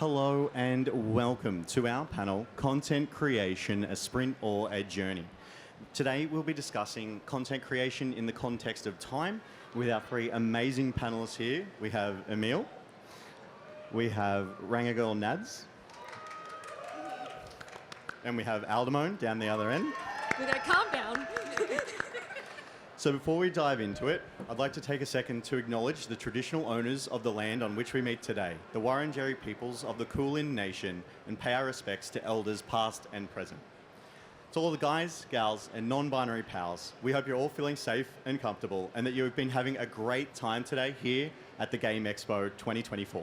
Hello and welcome to our panel, Content Creation, a Sprint or a Journey. Today we'll be discussing content creation in the context of time with our three amazing panelists here. We have Emil, we have Rangagirl Nads, and we have Aldemone down the other end. We gotta calm down. So before we dive into it, I'd like to take a second to acknowledge the traditional owners of the land on which we meet today, the Wurundjeri peoples of the Kulin Nation, and pay our respects to elders past and present. To all the guys, gals, and non-binary pals, we hope you're all feeling safe and comfortable and that you've been having a great time today here at the Game Expo 2024.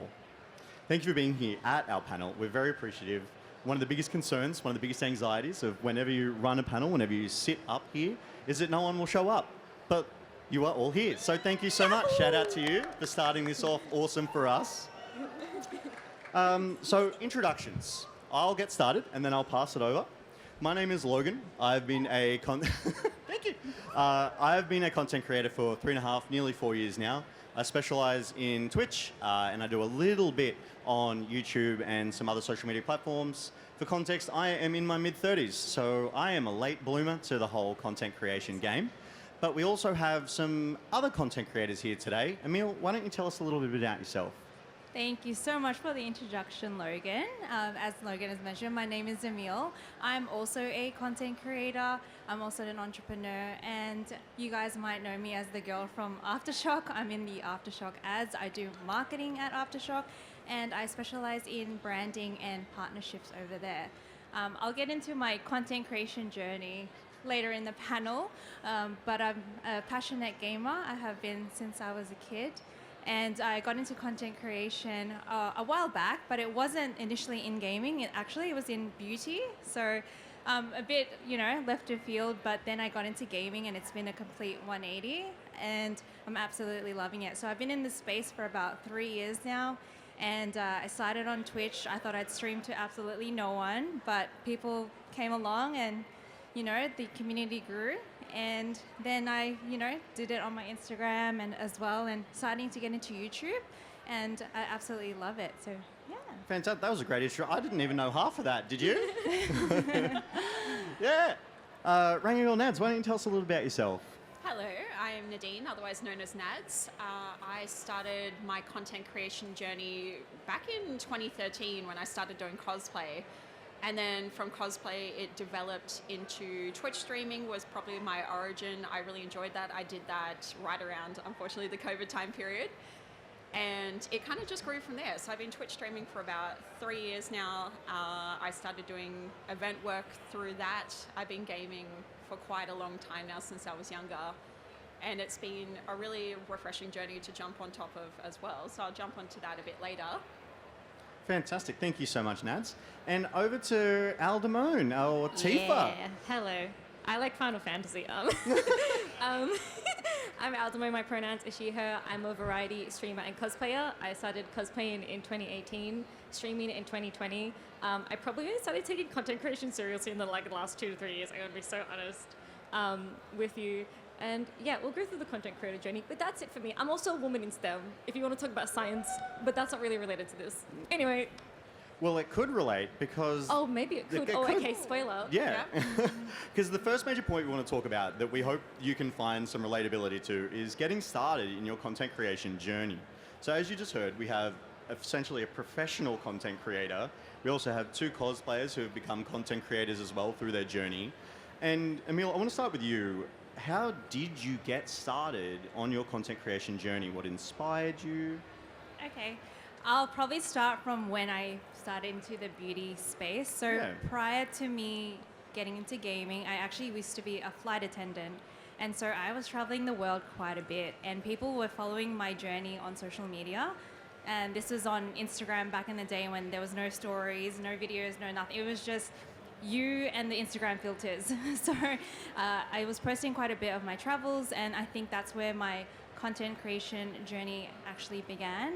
Thank you for being here at our panel. We're very appreciative. One of the biggest concerns, one of the biggest anxieties of whenever you run a panel, whenever you sit up here, is that no one will show up. But you are all here. So thank you so much. Shout out to you for starting this off awesome for us. So introductions. I'll get started and then I'll pass it over. My name is Logan. I've been a thank you. I've been a content creator for 3.5, nearly 4 years now. I specialize in Twitch and I do a little bit on YouTube and some other social media platforms. For context, I am in my mid-30s, so I am a late bloomer to the whole content creation game. But we also have some other content creators here today. Emil, why don't you tell us a little bit about yourself? Thank you so much for the introduction, Logan. As Logan has mentioned, my name is Emil. I'm also a content creator. I'm also an entrepreneur, and you guys might know me as the girl from Aftershock. I'm in the Aftershock ads. I do marketing at Aftershock, and I specialize in branding and partnerships over there. I'll get into my content creation journey later in the panel, but I'm a passionate gamer. I have been since I was a kid. And I got into content creation a while back, but it wasn't initially in gaming. It was in beauty. So a bit, left of field, but then I got into gaming and it's been a complete 180 and I'm absolutely loving it. So I've been in this space for about 3 years now. And I started on Twitch. I thought I'd stream to absolutely no one, but people came along and the community grew, and then I, did it on my Instagram and as well, and starting to get into YouTube, and I absolutely love it. So, yeah. Fantastic. That was a great intro. I didn't even know half of that. Did you? Yeah. Rangagirl Nads, why don't you tell us a little about yourself? Hello, I'm Nadine, otherwise known as Nads. I started my content creation journey back in 2013 when I started doing cosplay. And then from cosplay, it developed into Twitch streaming was probably my origin. I really enjoyed that. I did that right around, unfortunately, the COVID time period. And it kind of just grew from there. So I've been Twitch streaming for about 3 years now. I started doing event work through that. I've been gaming for quite a long time now, since I was younger. And it's been a really refreshing journey to jump on top of as well. So I'll jump onto that a bit later. Fantastic. Thank you so muher Nads. And over to Aldemone, or Tifa. Yeah, hello. I like Final Fantasy. I'm Aldemone, my pronouns are she, her. I'm a variety streamer and cosplayer. I started cosplaying in 2018, streaming in 2020. I probably started taking content creation seriously in the last 2 to 3 years. I'm going to be so honest with you. And yeah, we'll go through the content creator journey, but that's it for me. I'm also a woman in STEM, if you want to talk about science, but that's not really related to this. Anyway. Well, it could relate because... Oh, maybe it could. Okay, spoiler. Yeah. Because the first major point we want to talk about that we hope you can find some relatability to is getting started in your content creation journey. So as you just heard, we have essentially a professional content creator. We also have 2 cosplayers who have become content creators as well through their journey. And Emil, I want to start with you. How did you get started on your content creation journey? What inspired you? Okay. I'll probably start from when I started into the beauty space. So prior to me getting into gaming, I actually used to be a flight attendant. And so I was traveling the world quite a bit, and people were following my journey on social media. And this was on Instagram back in the day when there was no stories, no videos, no nothing. It was just you and the Instagram filters. So I was posting quite a bit of my travels, and I think that's where my content creation journey actually began.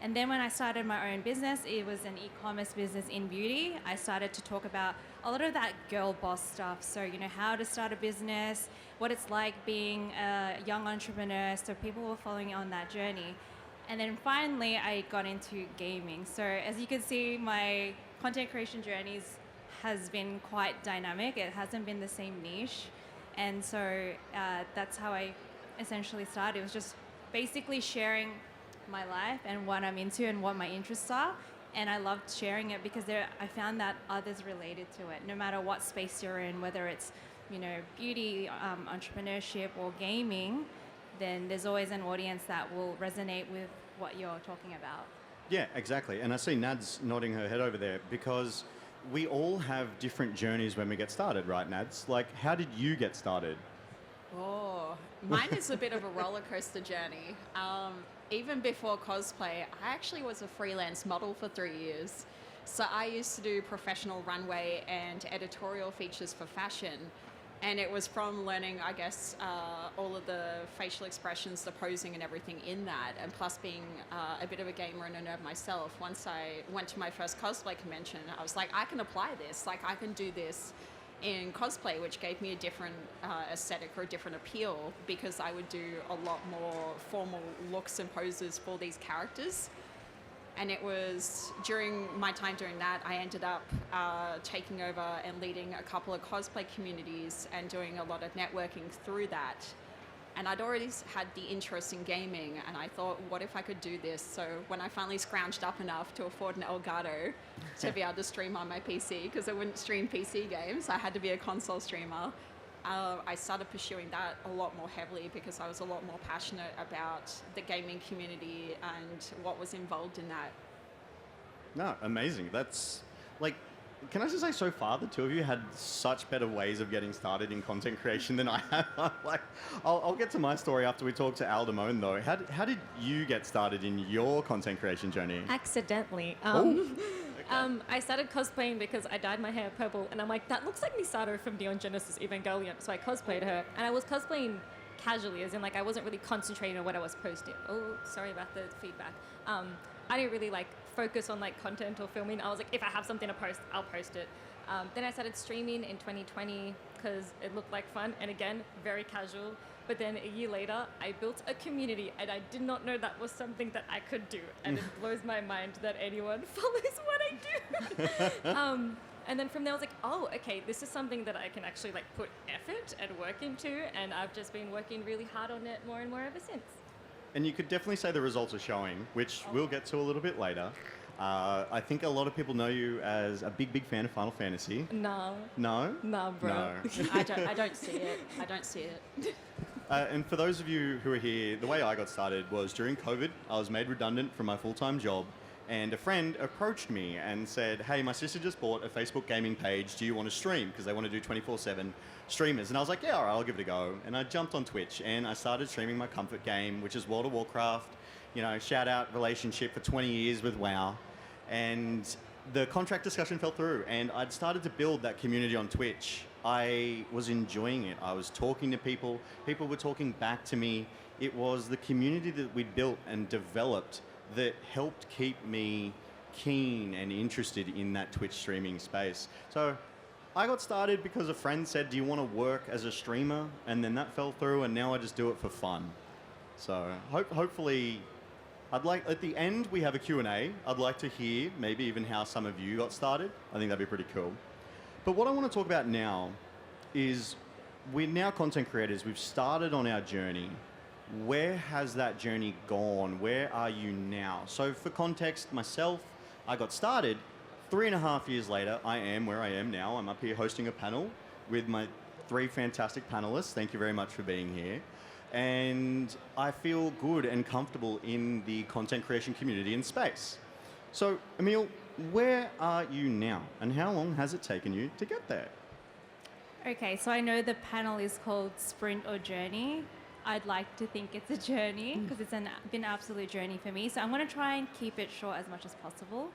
And then when I started my own business, it was an e-commerce business in beauty. I started to talk about a lot of that girl boss stuff. So, how to start a business, what it's like being a young entrepreneur. So people were following on that journey. And then finally, I got into gaming. So as you can see, my content creation journeys has been quite dynamic. It hasn't been the same niche. And so that's how I essentially started. It was just basically sharing my life and what I'm into and what my interests are. And I loved sharing it because I found that others related to it, no matter what space you're in, whether it's, beauty, entrepreneurship, or gaming, then there's always an audience that will resonate with what you're talking about. Yeah, exactly. And I see Nad's nodding her head over there because we all have different journeys when we get started, right, Nads? Like, how did you get started? Oh, mine is a bit of a roller coaster journey. Even before cosplay, I actually was a freelance model for 3 years. So I used to do professional runway and editorial features for fashion. And it was from learning, I guess, all of the facial expressions, the posing and everything in that. And plus being a bit of a gamer and a nerd myself, once I went to my first cosplay convention, I was like, I can apply this. Like, I can do this in cosplay, which gave me a different aesthetic or a different appeal because I would do a lot more formal looks and poses for these characters. And it was during my time doing that, I ended up taking over and leading a couple of cosplay communities and doing a lot of networking through that. And I'd already had the interest in gaming, and I thought, what if I could do this? So when I finally scrounged up enough to afford an Elgato to be able to stream on my PC, because I wouldn't stream PC games, I had to be a console streamer. I started pursuing that a lot more heavily because I was a lot more passionate about the gaming community and what was involved in that. No, amazing. That's like, can I just say, so far the two of you had such better ways of getting started in content creation than I have. Like, I'll get to my story after we talk to Al Damone though. How did you get started in your content creation journey? Accidentally. I started cosplaying because I dyed my hair purple, and I'm like, that looks like Misato from Neon Genesis Evangelion. So I cosplayed her, and I was cosplaying casually, as in like I wasn't really concentrating on what I was posting. Oh, sorry about the feedback. I didn't really like focus on like content or filming. I was like, if I have something to post, I'll post it. Then I started streaming in 2020 because it looked like fun, and again, very casual. But then a year later, I built a community, and I did not know that was something that I could do. And it blows my mind that anyone follows what I do. And then from there, I was like, oh, okay, this is something that I can actually like put effort and work into. And I've just been working really hard on it more and more ever since. And you could definitely say the results are showing, which we'll get to a little bit later. I think a lot of people know you as a big fan of Final Fantasy. No. No? No, bro. No. I don't see it. I don't see it. And for those of you who are here, the way I got started was during COVID. I was made redundant from my full-time job, and a friend approached me and said, hey, my sister just bought a Facebook gaming page. Do you want to stream? Because they want to do 24/7 streamers. And I was like, yeah, all right, I'll give it a go. And I jumped on Twitch, and I started streaming my comfort game, which is World of Warcraft. Shout out relationship for 20 years with WoW. And the contract discussion fell through, and I'd started to build that community on Twitch. I was enjoying it. I was talking to people. People were talking back to me. It was the community that we'd built and developed that helped keep me keen and interested in that Twitch streaming space. So I got started because a friend said, do you want to work as a streamer? And then that fell through, and now I just do it for fun. So hopefully, at the end, we have a Q&A. I'd like to hear maybe even how some of you got started. I think that'd be pretty cool. But what I want to talk about now is we're now content creators. We've started on our journey. Where has that journey gone? Where are you now? So for context, myself, I got started. 3.5 years later, I am where I am now. I'm up here hosting a panel with my 3 fantastic panelists. Thank you very much for being here. And I feel good and comfortable in the content creation community and space. So, Emil, where are you now, and how long has it taken you to get there? Okay, so I know the panel is called Sprint or Journey. I'd like to think it's a journey because it's been an absolute journey for me. So I'm going to try and keep it short as much as possible.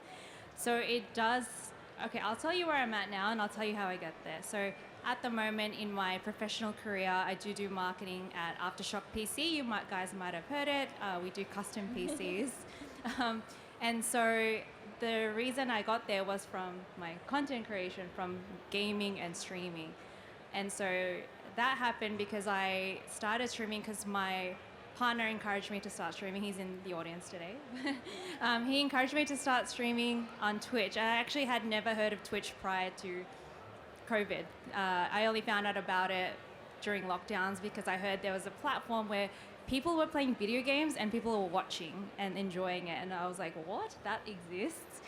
So I'll tell you where I'm at now, and I'll tell you how I get there. So at the moment in my professional career, I do marketing at Aftershock PC. You guys might have heard it. We do custom PCs. And so the reason I got there was from my content creation, from gaming and streaming. And so that happened because I started streaming because my partner encouraged me to start streaming. He's in the audience today. He encouraged me to start streaming on Twitch. I actually had never heard of Twitch prior to COVID. I only found out about it during lockdowns because I heard there was a platform where people were playing video games and people were watching and enjoying it. And I was like, what? That exists?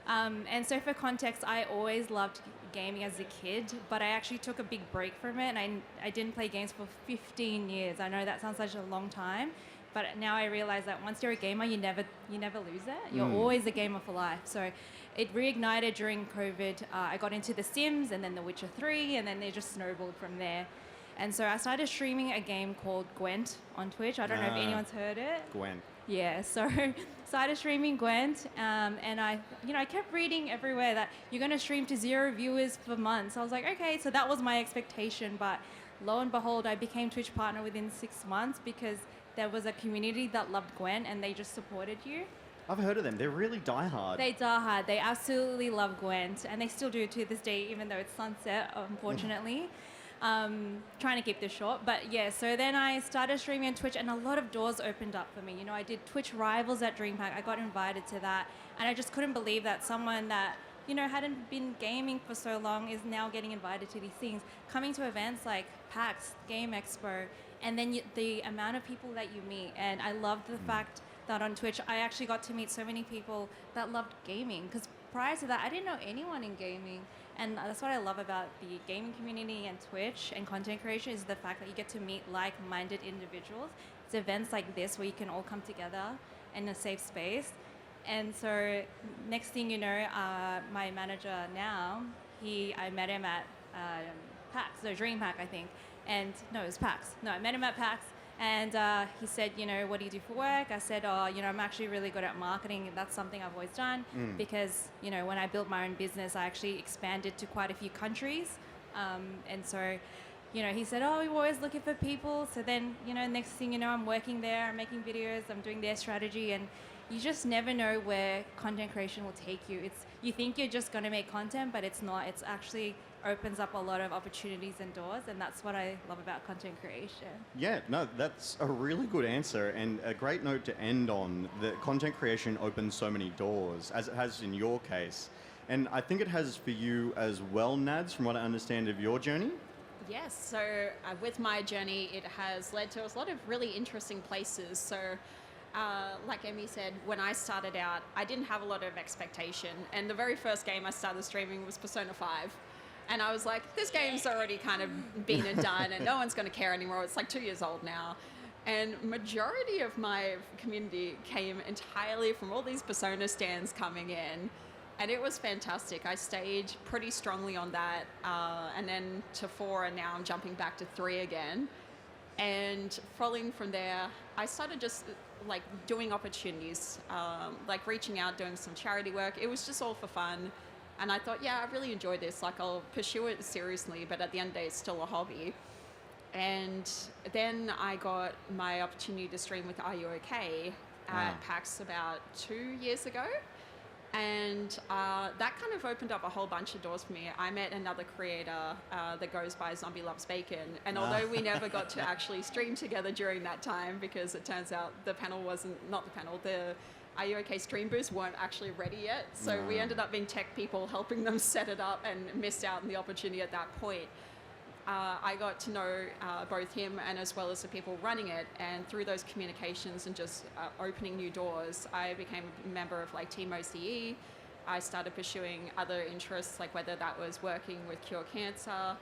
And so for context, I always loved gaming as a kid, but I actually took a big break from it, and I didn't play games for 15 years. I know that sounds such a long time, but now I realize that once you're a gamer, you never lose it. You're always a gamer for life. So it reignited during COVID. I got into The Sims and then The Witcher 3, and then they just snowballed from there. And so I started streaming a game called Gwent on Twitch. I don't know if anyone's heard it. Gwen. Yeah, so started streaming Gwent, and I kept reading everywhere that you're going to stream to 0 viewers for months. I was like, okay, so that was my expectation, but lo and behold, I became Twitch partner within 6 months because there was a community that loved Gwent and they just supported you. I've heard of them. They're really diehard. They die hard. They absolutely love Gwent, and they still do to this day, even though it's sunset, unfortunately. Trying to keep this short, but yeah, so then I started streaming on Twitch and a lot of doors opened up for me. You know, I did Twitch Rivals at DreamHack. I got invited to that, and I just couldn't believe that someone that, you know, hadn't been gaming for so long is now getting invited to these things, coming to events like PAX, Game Expo, and then the amount of people that you meet. And I loved the fact that on Twitch, I actually got to meet so many people that loved gaming, because prior to that, I didn't know anyone in gaming. And that's what I love about the gaming community and Twitch and content creation, is the fact that you get to meet like-minded individuals. It's events like this where you can all come together in a safe space. And so next thing you know, my manager now, I met him at PAX, so DreamHack, I think. And no, it was PAX. No, I met him at PAX. And he said, you know, what do you do for work? I said, oh, you know, I'm actually really good at marketing. That's something I've always done because, you know, when I built my own business, I actually expanded to quite a few countries. And so, you know, he said, oh, we're always looking for people. So then, you know, next thing you know, I'm working there, I'm making videos, I'm doing their strategy. And you just never know where content creation will take you. You think you're just going to make content, but it's not. It's actually opens up a lot of opportunities and doors, and that's what I love about content creation. Yeah, no, that's a really good answer and a great note to end on. That content creation opens so many doors, as it has in your case. And I think it has for you as well, Nads, from what I understand of your journey. Yes, so with my journey, it has led to a lot of really interesting places. So like Emmy said, when I started out, I didn't have a lot of expectation. And the very first game I started streaming was Persona 5. And I was like, this game's already kind of been and done, and no one's going to care anymore. It's like 2 years old now. And majority of my community came entirely from all these Persona stands coming in. And it was fantastic. I stayed pretty strongly on that. And then to 4, and now I'm jumping back to 3 again. And following from there, I started just like doing opportunities, like reaching out, doing some charity work. It was just all for fun. And I thought, yeah, I really enjoy this. Like, I'll pursue it seriously, but at the end of the day, it's still a hobby. And then I got my opportunity to stream with Are You OK at PAX about 2 years ago. And that kind of opened up a whole bunch of doors for me. I met another creator that goes by Zombie Loves Bacon. And although we never got to actually stream together during that time, because it turns out the Are You OK stream booths weren't actually ready yet. So we ended up being tech people helping them set it up, and missed out on the opportunity at that point. I got to know both him and as well as the people running it, and through those communications and just opening new doors, I became a member of like Team OCE. I started pursuing other interests, like whether that was working with Cure Cancer,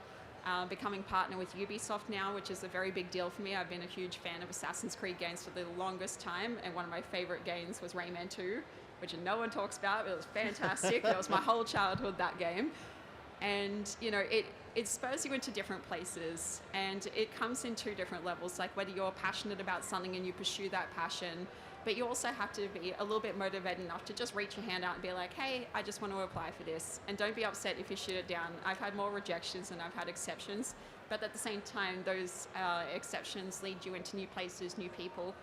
becoming partner with Ubisoft now, which is a very big deal for me. I've been a huge fan of Assassin's Creed games for the longest time, and one of my favorite games was Rayman 2, which no one talks about, but it was fantastic. That was my whole childhood, that game. And, you know, it spurs you into different places, and it comes in 2 different levels, like whether you're passionate about something and you pursue that passion, but you also have to be a little bit motivated enough to just reach your hand out and be like, hey, I just want to apply for this. And don't be upset if you shoot it down. I've had more rejections than I've had exceptions, but at the same time, those exceptions lead you into new places, new people.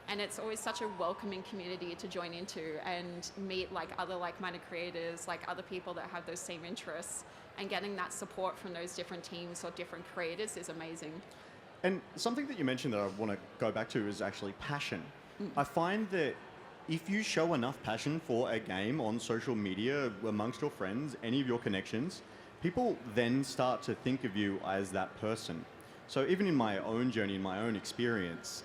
And it's always such a welcoming community to join into and meet like other like-minded creators, like other people that have those same interests. And getting that support from those different teams or different creators is amazing. And something that you mentioned that I want to go back to is actually passion. I find that if you show enough passion for a game on social media amongst your friends, any of your connections, people then start to think of you as that person. So even in my own journey, in my own experience,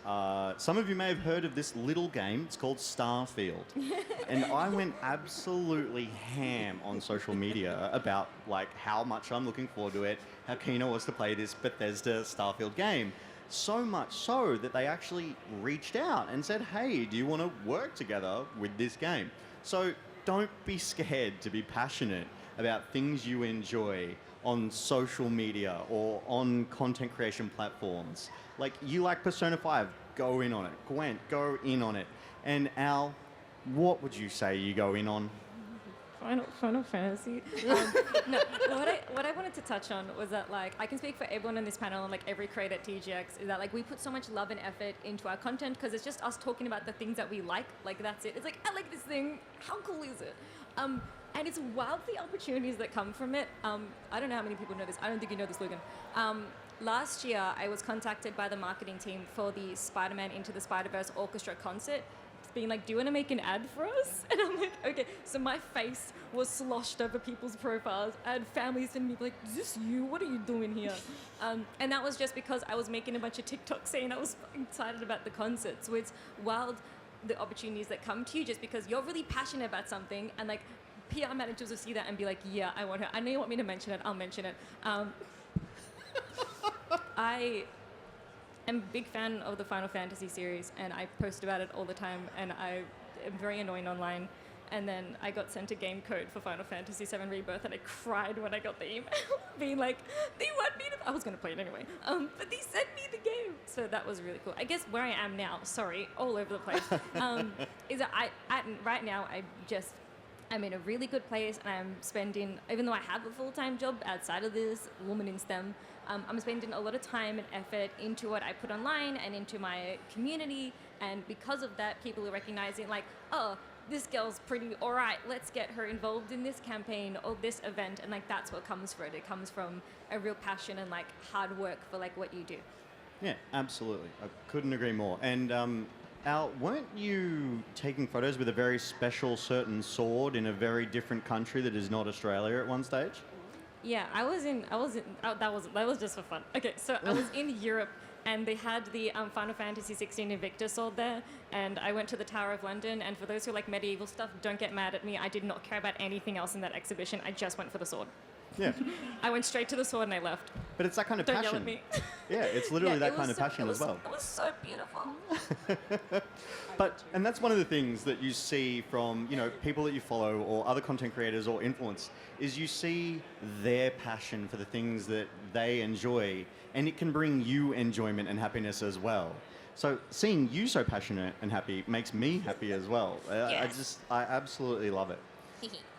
some of you may have heard of this little game. It's called Starfield. And I went absolutely ham on social media about like how much I'm looking forward to it, how keen I was to play this Bethesda Starfield game. So much so that they actually reached out and said, hey, do you want to work together with this game? So don't be scared to be passionate about things you enjoy on social media or on content creation platforms. Like, you like Persona 5, go in on it. Gwent, go in on it. And Al, what would you say you go in on? Final Fantasy. No, what I wanted to touch on was that, like, I can speak for everyone on this panel and like every creator at TGX, is that like we put so much love and effort into our content because it's just us talking about the things that we like. Like, that's it. It's like, I like this thing. How cool is it? And it's wild the opportunities that come from it. I don't know how many people know this. I don't think you know this, Logan. Last year, I was contacted by the marketing team for the Spider-Man Into the Spider-Verse orchestra concert, being like, do you want to make an ad for us? And I'm like, okay. So my face was sloshed over people's profiles. I had families sending me like, is this you? What are you doing here? And that was just because I was making a bunch of TikToks saying I was excited about the concert. So it's wild the opportunities that come to you just because you're really passionate about something, and like PR managers will see that and be like, yeah, I want her. I know you want me to mention it. I'll mention it. I am a big fan of the Final Fantasy series, and I post about it all the time, and I am very annoying online. And then I got sent a game code for Final Fantasy VII Rebirth, and I cried when I got the email, being like, they want me to... I was going to play it anyway, but they sent me the game. So that was really cool. I guess where I am now, sorry, all over the place, is that right now I'm in a really good place, and I'm spending, even though I have a full-time job outside of this, woman in STEM, I'm spending a lot of time and effort into what I put online and into my community, and because of that, people are recognizing like, oh, this girl's pretty all right, let's get her involved in this campaign or this event, and like that's what comes from it. It comes from a real passion and like hard work for like what you do. Yeah, absolutely. I couldn't agree more. And Al, weren't you taking photos with a very special certain sword in a very different country that is not Australia at one stage? Yeah, I was in that was just for fun. Okay, so I was in Europe, and they had the Final Fantasy 16 Invictus sword there, and I went to the Tower of London, and for those who like medieval stuff, don't get mad at me, I did not care about anything else in that exhibition, I just went for the sword. Yeah. I went straight to the sword and I left. But it's that kind of Don't passion. yell at me. Yeah, it's literally that kind of passion as well. It was so beautiful. And that's one of the things that you see from, you know, people that you follow or other content creators or influence, is you see their passion for the things that they enjoy, and it can bring you enjoyment and happiness as well. So seeing you so passionate and happy makes me happy as well. Yes. I absolutely love it.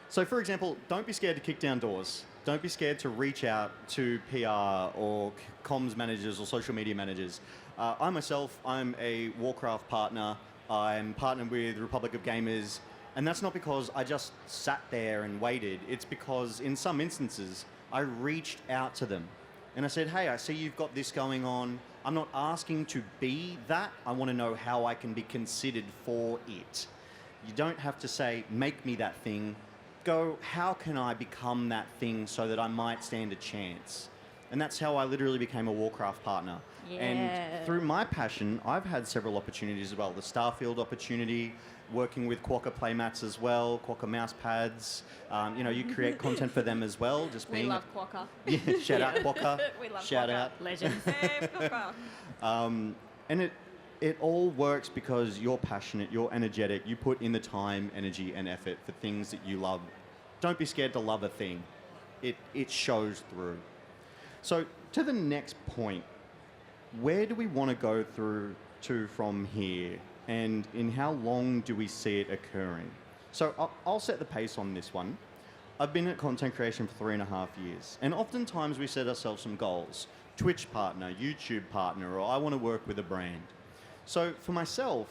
So for example, don't be scared to kick down doors. Don't be scared to reach out to PR or comms managers or social media managers. I myself, I'm a Warcraft partner. I'm partnered with Republic of Gamers. And that's not because I just sat there and waited. It's because in some instances, I reached out to them. And I said, hey, I see you've got this going on. I'm not asking to be that. I want to know how I can be considered for it. You don't have to say, make me that thing. Go, how can I become that thing so that I might stand a chance? And that's how I literally became a Warcraft partner. Yeah. And through my passion, I've had several opportunities as well. The Starfield opportunity, working with Quokka playmats as well, Quokka mouse pads. You know, you create content for them as well. Just being We love Quokka. Yeah, shout out Quokka. We love Shout Quokka. out. Legend. Hey, Quokka. And it all works because you're passionate, you're energetic, you put in the time, energy, and effort for things that you love. Don't be scared to love a thing. It shows through. So to the next point, where do we want to go through to from here? And in how long do we see it occurring? So I'll set the pace on this one. I've been at content creation for 3.5 years. And oftentimes we set ourselves some goals. Twitch partner, YouTube partner, or I want to work with a brand. So for myself,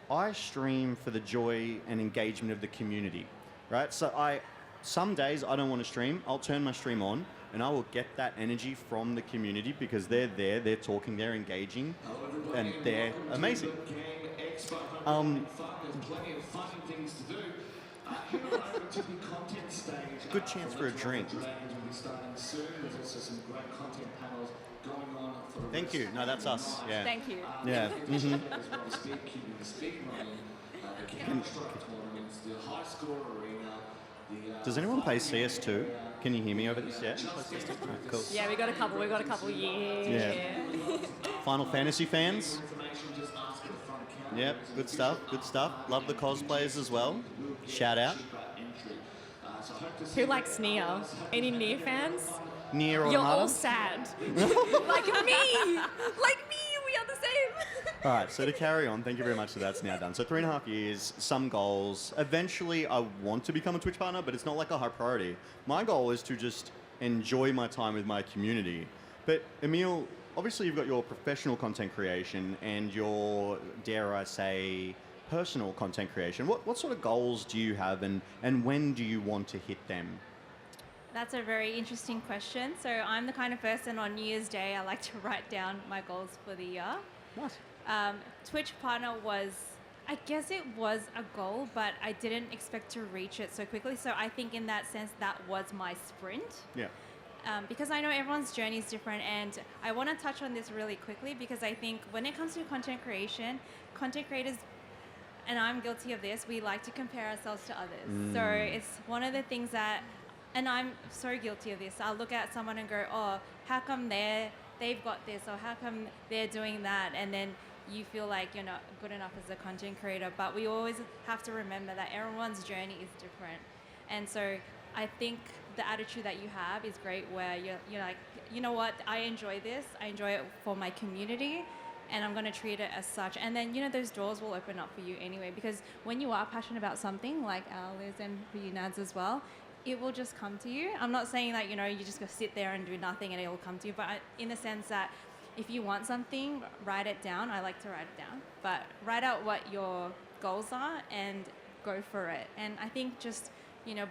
I stream for the joy and engagement of the community, right? So some days I don't want to stream. I'll turn my stream on and I will get that energy from the community because they're there, they're talking, they're engaging, and they're amazing. Good chance for a drink. Thank you. No, that's us. Yeah. Thank you. Yeah. Mm-hmm. Does anyone play CS2? Can you hear me over this? Yeah. Right, cool. Yeah, we got a couple. Yeah. Final Fantasy fans? Yep, good stuff, good stuff. Love the cosplayers as well. Shout out. Who likes Nier? Any Nier fans? Nier You're Automata? all sad. Like me! Like me! We are the same! All right, so to carry on, thank you very much. So that's now done. So 3.5 years, some goals. Eventually, I want to become a Twitch partner, but it's not like a high priority. My goal is to just enjoy my time with my community. But Emil, obviously you've got your professional content creation and your, dare I say, personal content creation. What sort of goals do you have and when do you want to hit them? That's a very interesting question. So I'm the kind of person on New Year's Day, I like to write down my goals for the year. What? Twitch partner was, I guess it was a goal, but I didn't expect to reach it so quickly. So I think in that sense, that was my sprint. Yeah. Because I know everyone's journey is different, and I want to touch on this really quickly because I think when it comes to content creation, content creators, and I'm guilty of this, we like to compare ourselves to others. So it's one of the things that, and I'm so guilty of this, I'll look at someone and go, oh, how come they've got this, or how come they're doing that, and then you feel like you're not good enough as a content creator. But we always have to remember that everyone's journey is different. And so I think the attitude that you have is great, where you're like, you know what, I enjoy this, I enjoy it for my community, and I'm going to treat it as such. And then, those doors will open up for you anyway, because when you are passionate about something, like Al is and for you, Nads, as well, it will just come to you. I'm not saying that, you just go sit there and do nothing and it will come to you, but in the sense that if you want something, write it down. I like to write it down, but write out what your goals are and go for it. And I think just,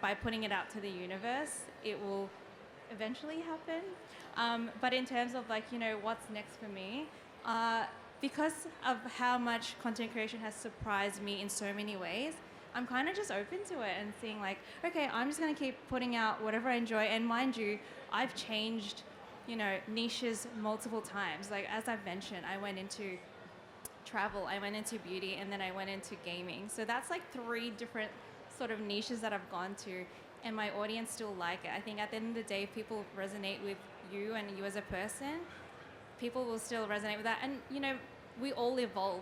by putting it out to the universe, it will eventually happen. But in terms of what's next for me, because of how much content creation has surprised me in so many ways, I'm kind of just open to it and seeing okay, I'm just going to keep putting out whatever I enjoy. And mind you, I've changed, niches multiple times. Like, as I've mentioned, I went into travel, I went into beauty, and then I went into gaming. So that's 3 different sort of niches that I've gone to, and my audience still like it. I think at the end of the day, if people resonate with you and you as a person, people will still resonate with that. And, we all evolve.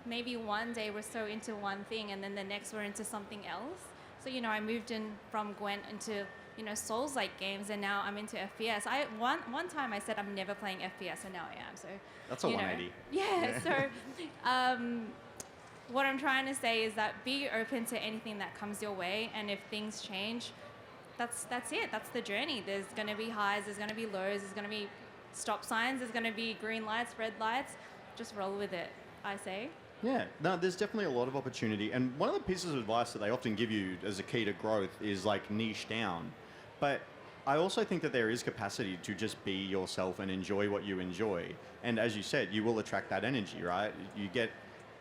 Maybe one day we're so into one thing and then the next we're into something else. So, I moved in from Gwent into, Souls-like games, and now I'm into FPS. One time I said I'm never playing FPS, and now I am. So That's a 180. Yeah. So what I'm trying to say is that be open to anything that comes your way, and if things change, that's it. That's the journey. There's going to be highs, there's going to be lows, there's going to be stop signs, there's going to be green lights, red lights. Just roll with it, I say. Yeah, no, there's definitely a lot of opportunity. And one of the pieces of advice that they often give you as a key to growth is niche down. But I also think that there is capacity to just be yourself and enjoy what you enjoy. And as you said, you will attract that energy, right? You get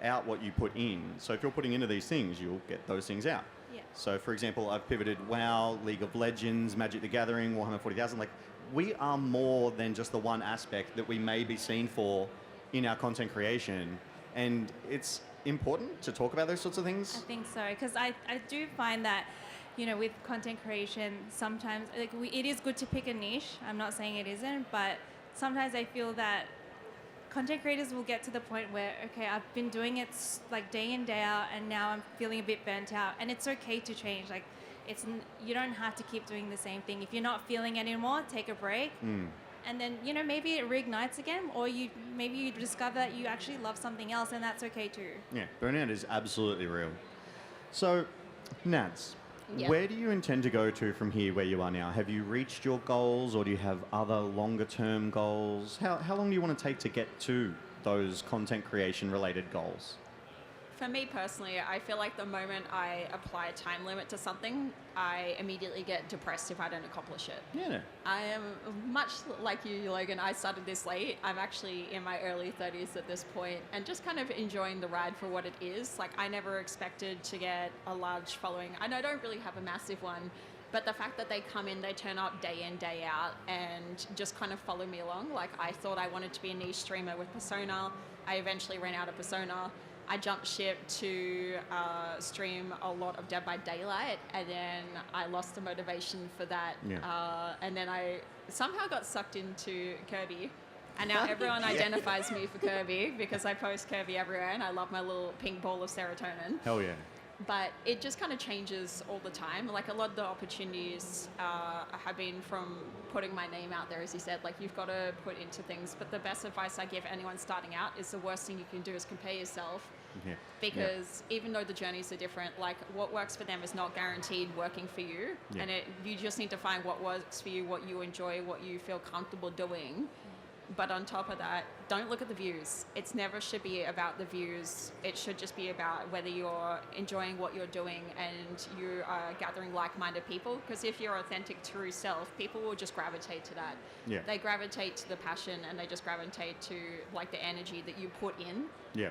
out what you put in. So if you're putting into these things, you'll get those things out. Yeah. So for example, I've pivoted WoW, League of Legends, Magic the Gathering, Warhammer 40,000. We are more than just the one aspect that we may be seen for in our content creation, and it's important to talk about those sorts of things. I think so, because I do find that, with content creation, sometimes it is good to pick a niche. I'm not saying it isn't, but sometimes I feel that content creators will get to the point where, okay, I've been doing it day in, day out, and now I'm feeling a bit burnt out, and it's okay to change. You don't have to keep doing the same thing. If you're not feeling it anymore, take a break. And then, maybe it reignites again, or maybe you discover that you actually love something else, and that's okay too. Yeah, burnout is absolutely real. So, Nads, Yep. Where do you intend to go to from here where you are now? Have you reached your goals, or do you have other longer term goals? How long do you want to take to get to those content creation related goals? for me personally, I feel like the moment I apply a time limit to something, I immediately get depressed if I don't accomplish it. Yeah. I am much like you, Logan. I started this late. I'm actually in my early 30s at this point and just kind of enjoying the ride for what it is. Like, I never expected to get a large following. I know I don't really have a massive one, but the fact that they come in, they turn up day in, day out, and just kind of follow me along. Like, I thought I wanted to be a niche streamer with Persona. I eventually ran out of Persona. I jumped ship to stream a lot of Dead by Daylight, and then I lost the motivation for that. Yeah. And then I somehow got sucked into Kirby. And now everyone identifies me for Kirby because I post Kirby everywhere, and I love my little pink ball of serotonin. Hell yeah. But it just kind of changes all the time. Like, a lot of the opportunities have been from putting my name out there, as you said. Like, you've got to put into things. But the best advice I give anyone starting out is the worst thing you can do is compare yourself. Yeah. Because even though the journeys are different, like, what works for them is not guaranteed working for you. Yeah. And you just need to find what works for you, what you enjoy, what you feel comfortable doing. But on top of that, don't look at the views. It's never should be about the views. It should just be about whether you're enjoying what you're doing and you are gathering like-minded people. Because if you're authentic, true self, people will just gravitate to that. Yeah. They gravitate to the passion, and they just gravitate to, like, the energy that you put in. Yeah.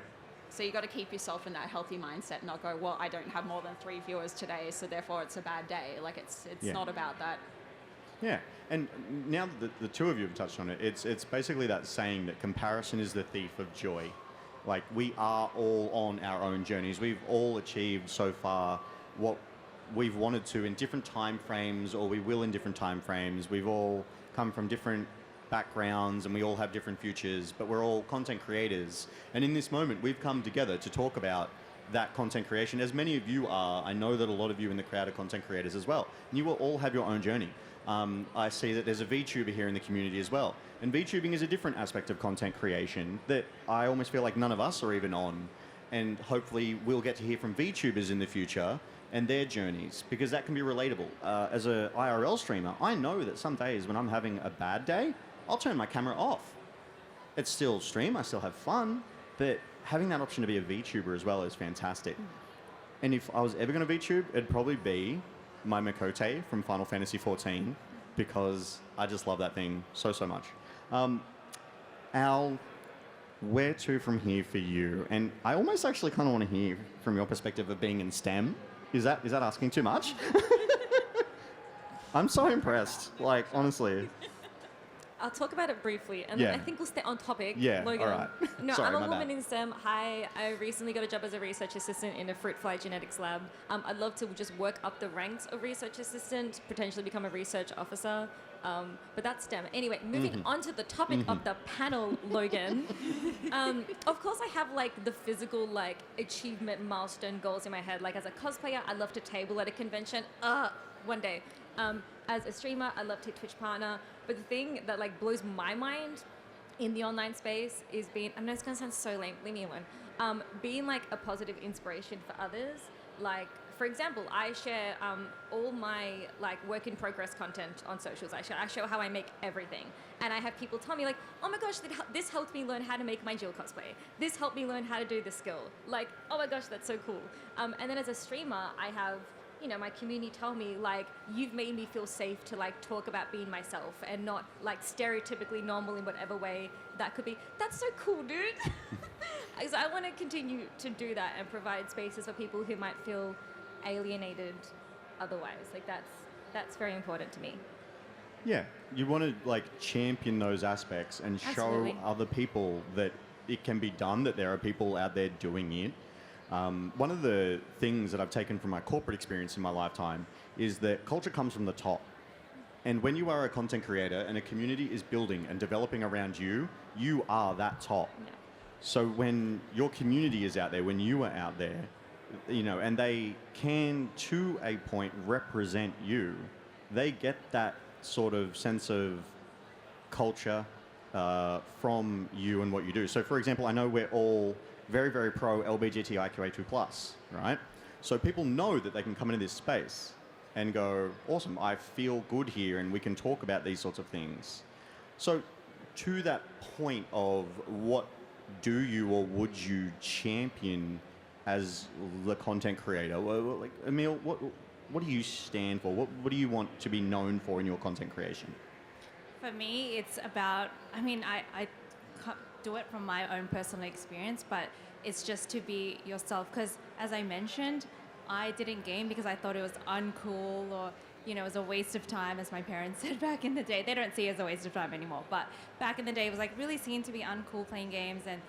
So you got to keep yourself in that healthy mindset and not go, well, I don't have more than 3 viewers today, so therefore it's a bad day. Like, it's Yeah. not about that. Yeah, and now that the two of you have touched on it, it's basically that saying that comparison is the thief of joy. Like, we are all on our own journeys. We've all achieved so far what we've wanted to in different time frames, or we will in different time frames. We've all come from different backgrounds and we all have different futures, but we're all content creators. And in this moment, we've come together to talk about that content creation. As many of you are, I know that a lot of you in the crowd are content creators as well. And you will all have your own journey. I see that there's a VTuber here in the community as well. And VTubing is a different aspect of content creation that I almost feel like none of us are even on. And hopefully we'll get to hear from VTubers in the future and their journeys, because that can be relatable. As a IRL streamer, I know that some days when I'm having a bad day, I'll turn my camera off. It's still stream, I still have fun, but having that option to be a VTuber as well is fantastic. And if I was ever going to VTube, it'd probably be my Makote from Final Fantasy XIV, because I just love that thing so much. Al, where to from here for you? And I almost actually kind of want to hear from your perspective of being in STEM. Is that asking too much? I'm so impressed, like, honestly. I'll talk about it briefly, and Yeah. then I think we'll stay on topic. Yeah, Logan. all right. No, Sorry, I'm a my woman bad. in STEM. I recently got a job as a research assistant in a fruit fly genetics lab. I'd love to just work up the ranks of research assistant, potentially become a research officer. But that's STEM. Anyway, moving on to the topic of the panel, Logan. Of course, I have, like, the physical, like, achievement milestone goals in my head. Like, as a cosplayer, I love to table at a convention. One day. As a streamer, I love to Twitch partner. But the thing that, like, blows my mind in the online space is being, I know it's gonna sound so lame, leave me alone. Being, like, a positive inspiration for others. Like, for example, I share all my, like, work in progress content on socials. I show how I make everything. And I have people tell me, like, oh my gosh, this helped me learn how to make my Jill cosplay. This helped me learn how to do this skill. Like, oh my gosh, that's so cool. And then as a streamer, I have, you know, my community tell me, like, you've made me feel safe to, like, talk about being myself and not, like, stereotypically normal in whatever way that could be. That's so cool, dude. So I want to continue to do that and provide spaces for people who might feel alienated otherwise. Like, that's very important to me. Yeah, you want to, like, champion those aspects and Absolutely. show other people that it can be done, that there are people out there doing it. One of the things that I've taken from my corporate experience in my lifetime is that culture comes from the top. And when you are a content creator and a community is building and developing around you, you are that top. Yeah. So when your community is out there, when you are out there, you know, and they can, to a point, represent you, they get that sort of sense of culture from you and what you do. So, for example, I know we're all very pro LGBTIQA2+, right? So people know that they can come into this space and go, awesome, I feel good here and we can talk about these sorts of things. So to that point of what do you or would you champion as the content creator? Like, Emil, what do you stand for? What do you want to be known for in your content creation? For me, it's about, I mean, I can't do it from my own personal experience, but it's just to be yourself. Because as I mentioned, I didn't game because I thought it was uncool or, you know, it was a waste of time, as my parents said back in the day. They don't see it as a waste of time anymore. But back in the day, it was like really seen to be uncool playing games, and,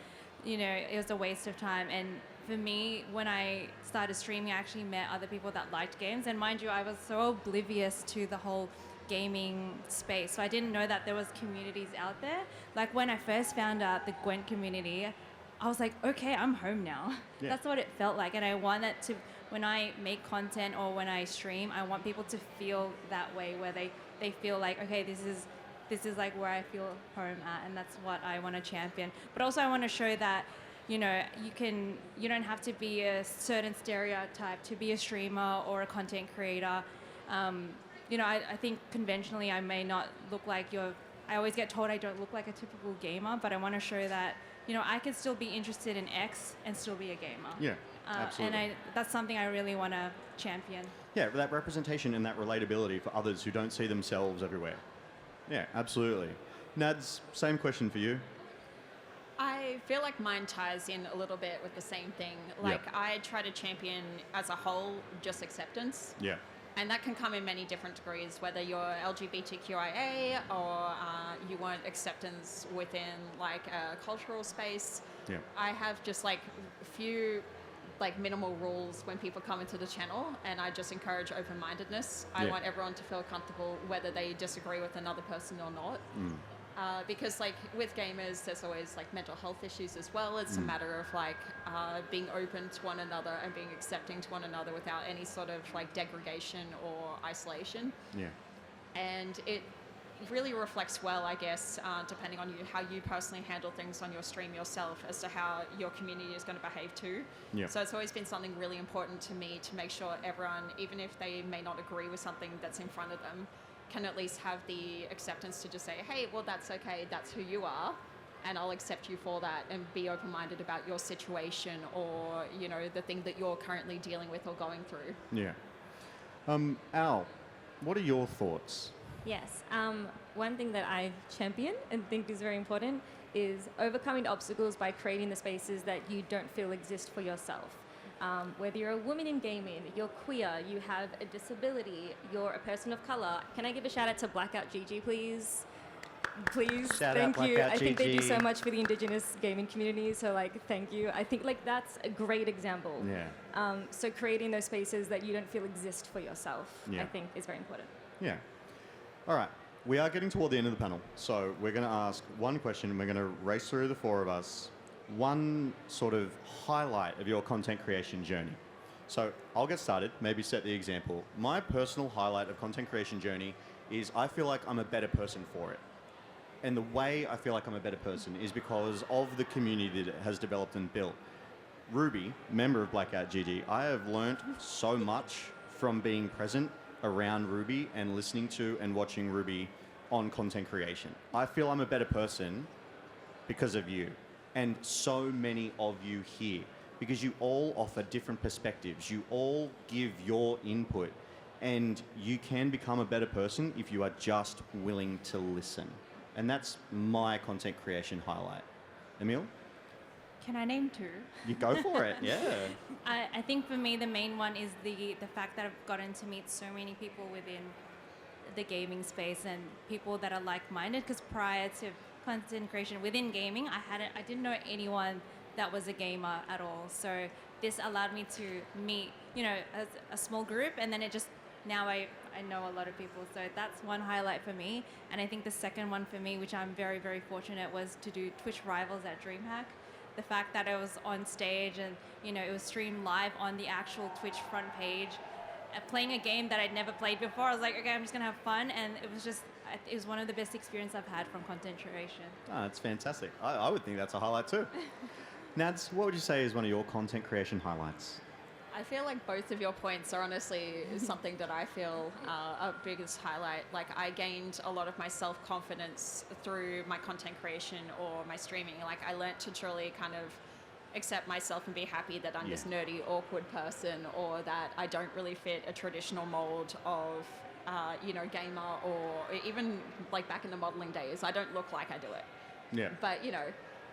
you know, it was a waste of time. And for me, when I started streaming, I actually met other people that liked games. And mind you, I was so oblivious to the whole gaming space. So I didn't know that there was communities out there. Like when I first found out the Gwent community, I was like, okay, I'm home now. Yeah. That's what it felt like. And I want that to, when I make content or when I stream, I want people to feel that way, where they feel like, okay, this is like where I feel home at, and that's what I want to champion. But also I want to show that, you know, you don't have to be a certain stereotype to be a streamer or a content creator. You know, I think conventionally I may not look like I always get told I don't look like a typical gamer, but I want to show that, you know, I can still be interested in X and still be a gamer. Yeah, absolutely. And that's something I really want to champion. Yeah, that representation and that relatability for others who don't see themselves everywhere. Yeah, absolutely. Nads, same question for you. I feel like mine ties in a little bit with the same thing. Like, Yep. I try to champion as a whole just acceptance. Yeah. And that can come in many different degrees, whether you're LGBTQIA or you want acceptance within like a cultural space. Yeah. I have just like a few like minimal rules when people come into the channel, and I just encourage open-mindedness. I Yeah. want everyone to feel comfortable whether they disagree with another person or not. Because like with gamers, there's always like mental health issues as well. It's a matter of like being open to one another and being accepting to one another without any sort of like degradation or isolation. Yeah. And it really reflects well, I guess, depending on how you personally handle things on your stream yourself, as to how your community is going to behave too. Yeah. So it's always been something really important to me to make sure everyone, even if they may not agree with something that's in front of them, can at least have the acceptance to just say, hey, well, that's okay, that's who you are, and I'll accept you for that, and be open-minded about your situation or, you know, the thing that you're currently dealing with or going through. Yeah. Al, what are your thoughts? Yes. One thing that I champion and think is very important is overcoming obstacles by creating the spaces that you don't feel exist for yourself. Whether you're a woman in gaming, you're queer, you have a disability, you're a person of color. Can I give a shout out to Blackout GG, please? Please, Shout out thank you. Blackout I think they do GG. so much for the Indigenous gaming community, so like, thank you. I think like that's a great example. Yeah. So creating those spaces that you don't feel exist for yourself, Yeah. I think is very important. Yeah. All right. We are getting toward the end of the panel, so we're going to ask one question, and we're going to race through the four of us. One sort of highlight of your content creation journey. So I'll get started, maybe set the example. My personal highlight of content creation journey is I feel like I'm a better person for it. And the way I feel like I'm a better person is because of the community that it has developed and built. Ruby, member of Blackout GG, I have learnt so much from being present around Ruby and listening to and watching Ruby on content creation. I feel I'm a better person because of you, and so many of you here, because you all offer different perspectives. You all give your input, and you can become a better person if you are just willing to listen. And that's my content creation highlight. Emil, Can I name two? you go for it. Yeah. I think for me the main one is the fact that I've gotten to meet so many people within the gaming space and people that are like-minded, because prior to content creation within gaming, I didn't know anyone that was a gamer at all. So this allowed me to meet, you know, a small group, and then it just, now I know a lot of people. So that's one highlight for me. And I think the second one for me, which I'm very, very fortunate, was to do Twitch Rivals at DreamHack. The fact that it was on stage and, you know, it was streamed live on the actual Twitch front page, playing a game that I'd never played before. I was like, okay, I'm just gonna have fun, and it was one of the best experiences I've had from content creation. Oh, that's fantastic. I would think that's a highlight too. Nads, what would you say is one of your content creation highlights? I feel like both of your points are honestly something that I feel a biggest highlight. Like, I gained a lot of my self-confidence through my content creation or my streaming. Like, I learnt to truly kind of accept myself and be happy that I'm this Yeah. nerdy, awkward person, or that I don't really fit a traditional mold of, gamer, or even like back in the modeling days, I don't look like I do it. Yeah. But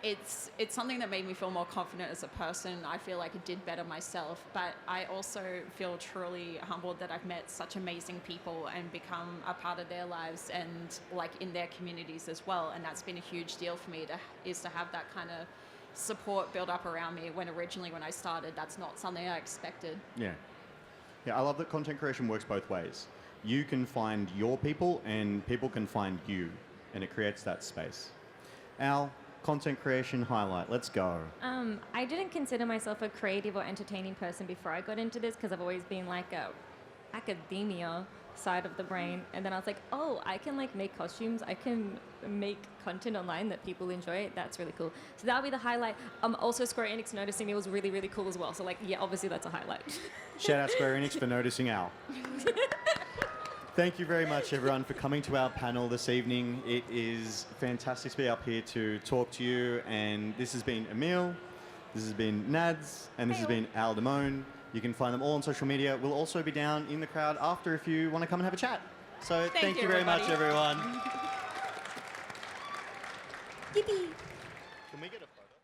it's something that made me feel more confident as a person. I feel like it did better myself, but I also feel truly humbled that I've met such amazing people and become a part of their lives and like in their communities as well. And that's been a huge deal for me to have that kind of support build up around me when I started, that's not something I expected. Yeah. Yeah, I love that content creation works both ways. You can find your people and people can find you, and it creates that space. Al, content creation highlight, let's go. I didn't consider myself a creative or entertaining person before I got into this because I've always been like a academia side of the brain, and then I was like, oh, I can like make costumes, I can make content online that people enjoy. That's really cool. So that'll be the highlight. Also Square Enix noticing me was really, really cool as well. So like, yeah, obviously that's a highlight. Shout out Square Enix for noticing Al. Thank you very much, everyone, for coming to our panel this evening. It is fantastic to be up here to talk to you. And this has been Emil, this has been Nads, and this has been Al Damone. You can find them all on social media. We'll also be down in the crowd after if you want to come and have a chat. So thank you very much, everyone. Yippee! Can we get a photo?